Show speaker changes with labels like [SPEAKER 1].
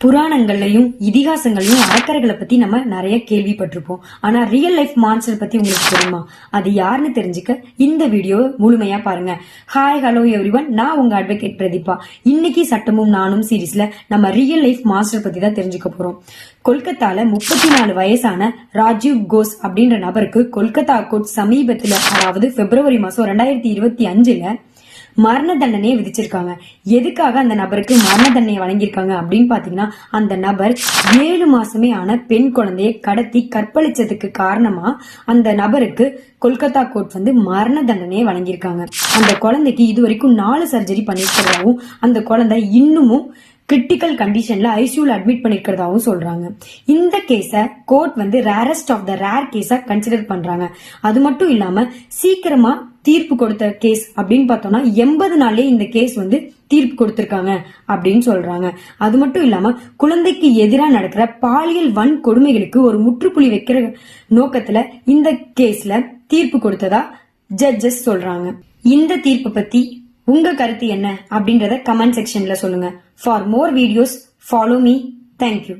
[SPEAKER 1] புராணங்கள்லயும் இதிகாசங்களையும் அரக்கர்களை பத்தி நம்ம நிறைய கேள்விப்பட்டிருப்போம். ஆனா ரியல் லைஃப் மான்ஸ்டர் பத்தி உங்களுக்கு தெரியுமா? அது யாருன்னு தெரிஞ்சுக்க இந்த வீடியோ முழுமையா பாருங்க. ஹாய் ஹலோ எவ்ரிவன், நான் உங்க அட்வொகேட் பிரதீபா. இன்னைக்கு சட்டமும் நானும் சீரீஸ்ல நம்ம ரியல் லைஃப் மான்ஸ்டர் பத்தி தான் தெரிஞ்சுக்க போறோம். கொல்கத்தால 34 வயசான ராஜீவ் கோஸ் அப்படின்ற நபருக்கு கொல்கத்தா கோர்ட் சமீபத்துல, அதாவது பிப்ரவரி மாசம் 2025 மரண தண்டனையை விதிச்சிருக்காங்க. எதுக்காக அந்த நபருக்கு மரண தண்டனையை வழங்கியிருக்காங்க அப்படின்னு பாத்தீங்கன்னா, அந்த நபர் 7 மாசமே ஆன பெண் குழந்தையை கடத்தி கற்பழிச்சதுக்கு காரணமா அந்த நபருக்கு கொல்கத்தா கோர்ட் மரண தண்டனையை வழங்கியிருக்காங்க. அந்த குழந்தைக்கு இதுவரைக்கும் 4 சர்ஜரி பண்ணிருக்கிறதாவும், அந்த குழந்தை இன்னமும் கிரிட்டிக்கல் கண்டிஷன்ல ஐசியூல அட்மிட் பண்ணிருக்கிறதாவும் சொல்றாங்க. இந்த கேஸ court rarest of the rare கேஸா கன்சிடர் பண்றாங்க. அது மட்டும் இல்லாம சீக்கிரமா தீர்ப்பு கொடுத்த கேஸ் அப்படின்னு பார்த்தோம்னா 80 நாள்லயே இந்த கேஸ் தீர்ப்பு கொடுத்திருக்காங்க அப்படின்னு சொல்றாங்க. அது மட்டும் இல்லாம குழந்தைக்கு எதிராக நடக்கிற பாலியல் வன்கொடுமைகளுக்கு ஒரு முற்றுப்புள்ளி வைக்கிற நோக்கத்துல இந்த கேஸ்ல தீர்ப்பு கொடுத்ததா ஜட்ஜஸ் சொல்றாங்க. இந்த தீர்ப்பு பத்தி உங்க கருத்து என்ன அப்படின்றத கமெண்ட் செக்ஷன்ல சொல்லுங்க. For more videos follow me. Thank you.